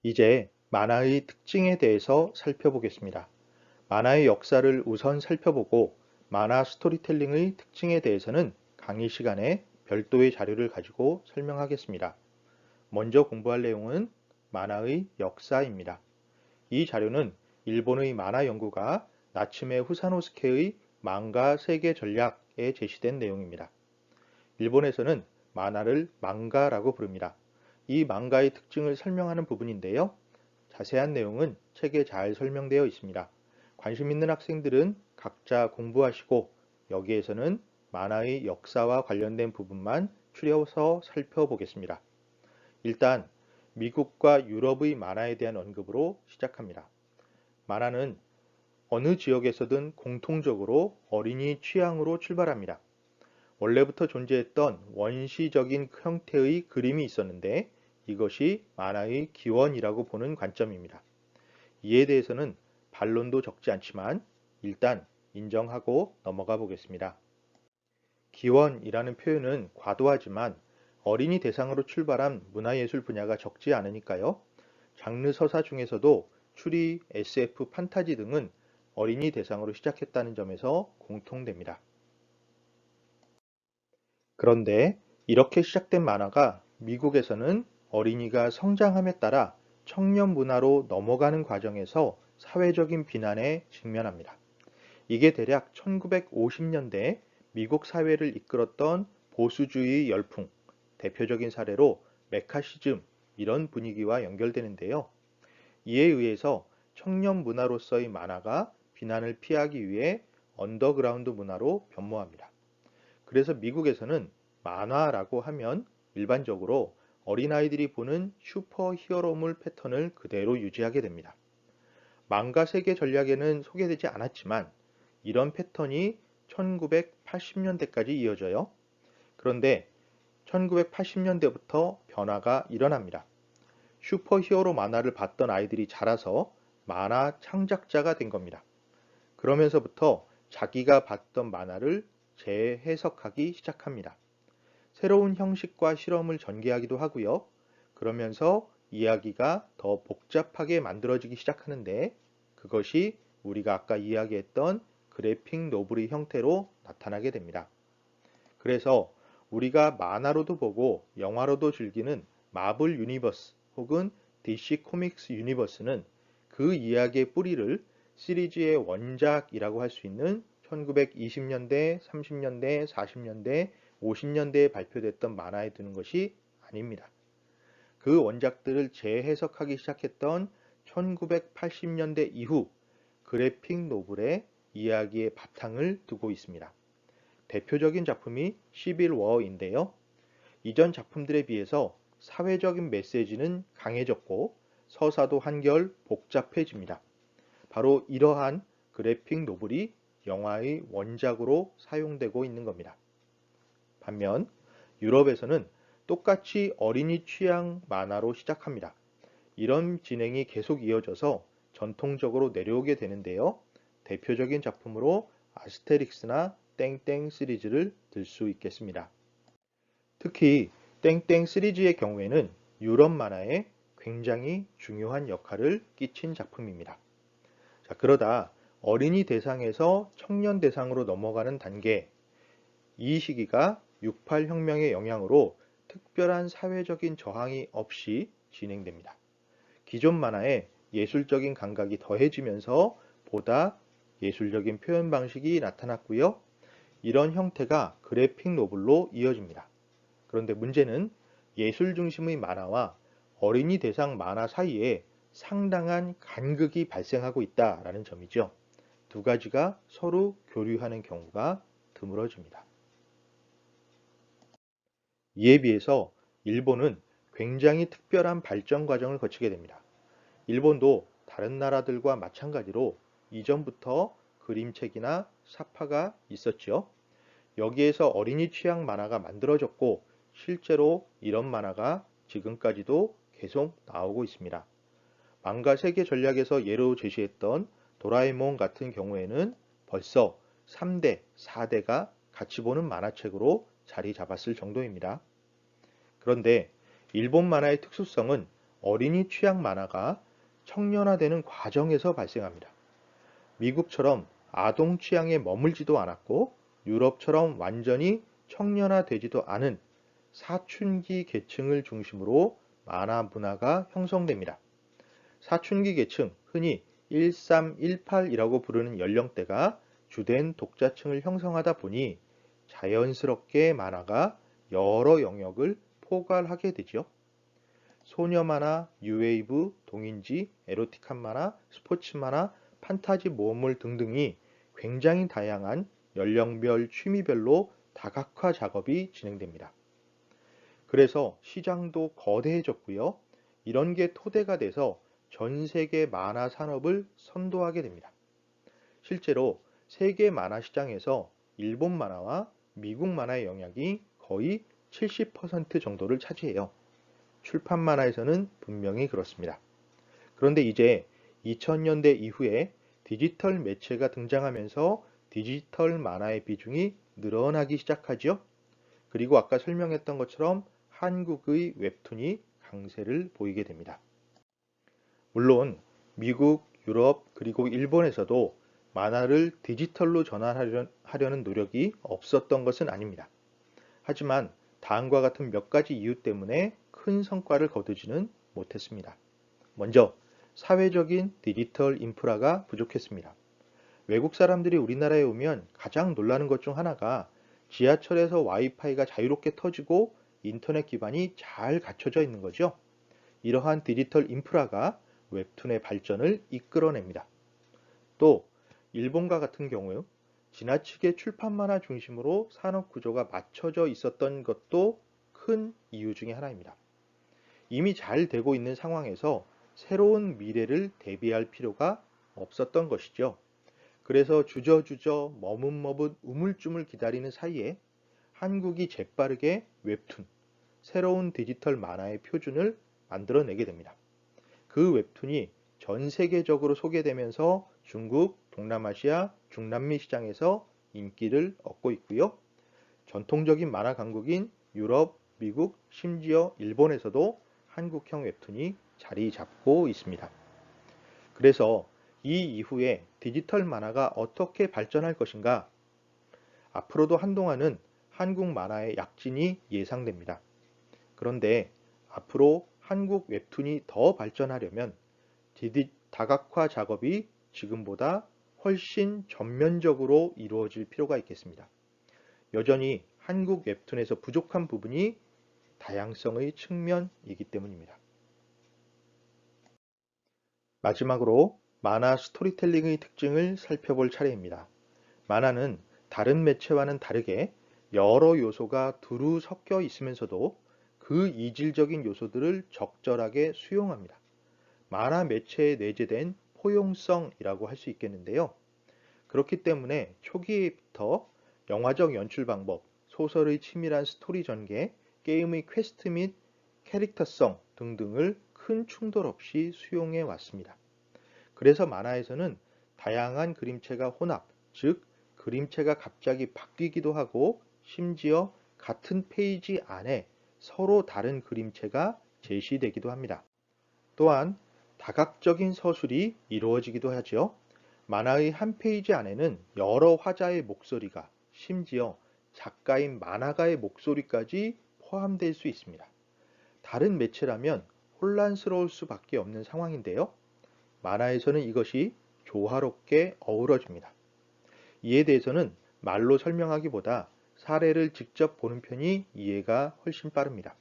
이제 만화의 특징에 대해서 살펴보겠습니다. 만화의 역사를 우선 살펴보고 만화 스토리텔링의 특징에 대해서는 강의 시간에 별도의 자료를 가지고 설명하겠습니다. 먼저 공부할 내용은 만화의 역사입니다. 이 자료는 일본의 만화 연구가 나츠메 후사노스케의 망가 세계 전략에 제시된 내용입니다. 일본에서는 만화를 망가라고 부릅니다. 이 망가의 특징을 설명하는 부분인데요. 자세한 내용은 책에 잘 설명되어 있습니다. 관심 있는 학생들은 각자 공부하시고 여기에서는 만화의 역사와 관련된 부분만 추려서 살펴보겠습니다. 일단 미국과 유럽의 만화에 대한 언급으로 시작합니다. 만화는 어느 지역에서든 공통적으로 어린이 취향으로 출발합니다. 원래부터 존재했던 원시적인 형태의 그림이 있었는데 이것이 만화의 기원이라고 보는 관점입니다. 이에 대해서는 반론도 적지 않지만 일단 인정하고 넘어가 보겠습니다. 기원이라는 표현은 과도하지만 어린이 대상으로 출발한 문화예술 분야가 적지 않으니까요. 장르 서사 중에서도 추리, SF, 판타지 등은 어린이 대상으로 시작했다는 점에서 공통됩니다. 그런데 이렇게 시작된 만화가 미국에서는 어린이가 성장함에 따라 청년 문화로 넘어가는 과정에서 사회적인 비난에 직면합니다. 이게 대략 1950년대 미국 사회를 이끌었던 보수주의 열풍, 대표적인 사례로 메카시즘 이런 분위기와 연결되는데요. 이에 의해서 청년 문화로서의 만화가 비난을 피하기 위해 언더그라운드 문화로 변모합니다. 그래서 미국에서는 만화라고 하면 일반적으로 어린아이들이 보는 슈퍼 히어로물 패턴을 그대로 유지하게 됩니다. 망가 세계 전략에는 소개되지 않았지만 이런 패턴이 1980년대까지 이어져요. 그런데 1980년대부터 변화가 일어납니다. 슈퍼 히어로 만화를 봤던 아이들이 자라서 만화 창작자가 된 겁니다. 그러면서부터 자기가 봤던 만화를 재해석하기 시작합니다. 새로운 형식과 실험을 전개하기도 하고요. 그러면서 이야기가 더 복잡하게 만들어지기 시작하는데 그것이 우리가 아까 이야기했던 그래픽 노블의 형태로 나타나게 됩니다. 그래서 우리가 만화로도 보고 영화로도 즐기는 마블 유니버스 혹은 DC 코믹스 유니버스는 그 이야기의 뿌리를 시리즈의 원작이라고 할 수 있는 1920년대, 30년대, 40년대, 50년대에 발표됐던 만화에 두는 것이 아닙니다. 그 원작들을 재해석하기 시작했던 1980년대 이후 그래픽 노블의 이야기의 바탕을 두고 있습니다. 대표적인 작품이 시빌 워인데요. 이전 작품들에 비해서 사회적인 메시지는 강해졌고 서사도 한결 복잡해집니다. 바로 이러한 그래픽 노블이 영화의 원작으로 사용되고 있는 겁니다. 반면 유럽에서는 똑같이 어린이 취향 만화로 시작합니다. 이런 진행이 계속 이어져서 전통적으로 내려오게 되는데요. 대표적인 작품으로 아스테릭스나 땡땡 시리즈를 들 수 있겠습니다. 특히 땡땡 시리즈의 경우에는 유럽 만화에 굉장히 중요한 역할을 끼친 작품입니다. 자, 그러다 어린이 대상에서 청년 대상으로 넘어가는 단계, 이 시기가 68 혁명의 영향으로 특별한 사회적인 저항이 없이 진행됩니다. 기존 만화에 예술적인 감각이 더해지면서 보다 예술적인 표현 방식이 나타났고요. 이런 형태가 그래픽 노블로 이어집니다. 그런데 문제는 예술 중심의 만화와 어린이 대상 만화 사이에 상당한 간극이 발생하고 있다라는 점이죠. 두 가지가 서로 교류하는 경우가 드물어집니다. 이에 비해서 일본은 굉장히 특별한 발전 과정을 거치게 됩니다. 일본도 다른 나라들과 마찬가지로 이전부터 그림책이나 사파가 있었지요. 여기에서 어린이 취향 만화가 만들어졌고 실제로 이런 만화가 지금까지도 계속 나오고 있습니다. 망가 세계 전략에서 예로 제시했던 도라에몽 같은 경우에는 벌써 3대, 4대가 같이 보는 만화책으로 자리 잡았을 정도입니다. 그런데 일본 만화의 특수성은 어린이 취향 만화가 청년화되는 과정에서 발생합니다. 미국처럼 아동 취향에 머물지도 않았고 유럽처럼 완전히 청년화되지도 않은 사춘기 계층을 중심으로 만화 문화가 형성됩니다. 사춘기 계층, 흔히 1318이라고 부르는 연령대가 주된 독자층을 형성하다 보니 자연스럽게 만화가 여러 영역을 포괄하게 되죠. 소녀 만화, 뉴웨이브, 동인지, 에로틱한 만화, 스포츠 만화, 판타지 모험물 등등이 굉장히 다양한 연령별 취미별로 다각화 작업이 진행됩니다. 그래서 시장도 거대해졌고요. 이런 게 토대가 돼서 전 세계 만화 산업을 선도하게 됩니다. 실제로 세계 만화 시장에서 일본 만화와 미국 만화의 영향이 거의 70% 정도를 차지해요. 출판 만화에서는 분명히 그렇습니다. 그런데 이제 2000년대 이후에 디지털 매체가 등장하면서 디지털 만화의 비중이 늘어나기 시작하죠. 그리고 아까 설명했던 것처럼 한국의 웹툰이 강세를 보이게 됩니다. 물론 미국, 유럽, 그리고 일본에서도 만화를 디지털로 전환하려는 노력이 없었던 것은 아닙니다. 하지만 다음과 같은 몇 가지 이유 때문에 큰 성과를 거두지는 못했습니다. 먼저 사회적인 디지털 인프라가 부족했습니다. 외국 사람들이 우리나라에 오면 가장 놀라는 것 중 하나가 지하철에서 와이파이가 자유롭게 터지고 인터넷 기반이 잘 갖춰져 있는 거죠. 이러한 디지털 인프라가 웹툰의 발전을 이끌어냅니다. 또 일본과 같은 경우 지나치게 출판 만화 중심으로 산업 구조가 맞춰져 있었던 것도 큰 이유 중에 하나입니다. 이미 잘 되고 있는 상황에서 새로운 미래를 대비할 필요가 없었던 것이죠. 그래서 주저주저 머뭇머뭇 우물쭈물 기다리는 사이에 한국이 재빠르게 웹툰, 새로운 디지털 만화의 표준을 만들어내게 됩니다. 그 웹툰이 전 세계적으로 소개되면서 중국, 동남아시아, 중남미 시장에서 인기를 얻고 있고요. 전통적인 만화 강국인 유럽, 미국, 심지어 일본에서도 한국형 웹툰이 자리 잡고 있습니다. 그래서 이 이후에 디지털 만화가 어떻게 발전할 것인가? 앞으로도 한동안은 한국 만화의 약진이 예상됩니다. 그런데 앞으로 한국 웹툰이 더 발전하려면 다각화 작업이 지금보다 훨씬 전면적으로 이루어질 필요가 있겠습니다. 여전히 한국 웹툰에서 부족한 부분이 다양성의 측면이기 때문입니다. 마지막으로 만화 스토리텔링의 특징을 살펴볼 차례입니다. 만화는 다른 매체와는 다르게 여러 요소가 두루 섞여 있으면서도 그 이질적인 요소들을 적절하게 수용합니다. 만화 매체에 내재된 포용성이라고 할 수 있겠는데요. 그렇기 때문에 초기부터 영화적 연출 방법, 소설의 치밀한 스토리 전개, 게임의 퀘스트 및 캐릭터성 등등을 큰 충돌 없이 수용해 왔습니다. 그래서 만화에서는 다양한 그림체가 혼합, 즉 그림체가 갑자기 바뀌기도 하고 심지어 같은 페이지 안에 서로 다른 그림체가 제시되기도 합니다. 또한 다각적인 서술이 이루어지기도 하죠. 만화의 한 페이지 안에는 여러 화자의 목소리가 심지어 작가인 만화가의 목소리까지 포함될 수 있습니다. 다른 매체라면 혼란스러울 수밖에 없는 상황인데요. 만화에서는 이것이 조화롭게 어우러집니다. 이에 대해서는 말로 설명하기보다 사례를 직접 보는 편이 이해가 훨씬 빠릅니다.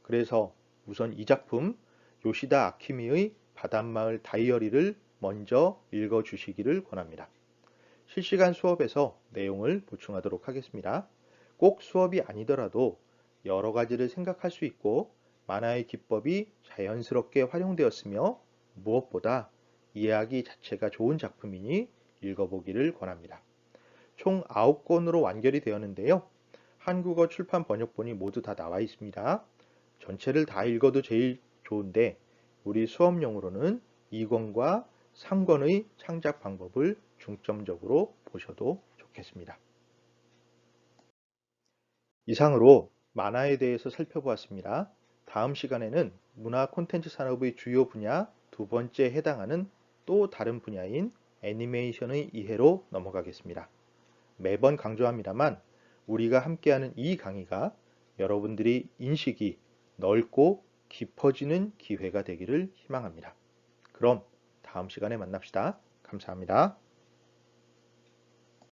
그래서 우선 이 작품 요시다 아키미의 바닷마을 다이어리를 먼저 읽어주시기를 권합니다. 실시간 수업에서 내용을 보충하도록 하겠습니다. 꼭 수업이 아니더라도 여러 가지를 생각할 수 있고 만화의 기법이 자연스럽게 활용되었으며 무엇보다 이야기 자체가 좋은 작품이니 읽어보기를 권합니다. 총 9권으로 완결이 되었는데요. 한국어 출판 번역본이 모두 다 나와 있습니다. 전체를 다 읽어도 제일 좋은데 우리 수업용으로는 2권과 3권의 창작 방법을 중점적으로 보셔도 좋겠습니다. 이상으로 만화에 대해서 살펴보았습니다. 다음 시간에는 문화 콘텐츠 산업의 주요 분야 두 번째 해당하는 또 다른 분야인 애니메이션의 이해로 넘어가겠습니다. 매번 강조합니다만 우리가 함께하는 이 강의가 여러분들이 인식이 넓고 깊어지는 기회가 되기를 희망합니다. 그럼 다음 시간에 만납시다. 감사합니다.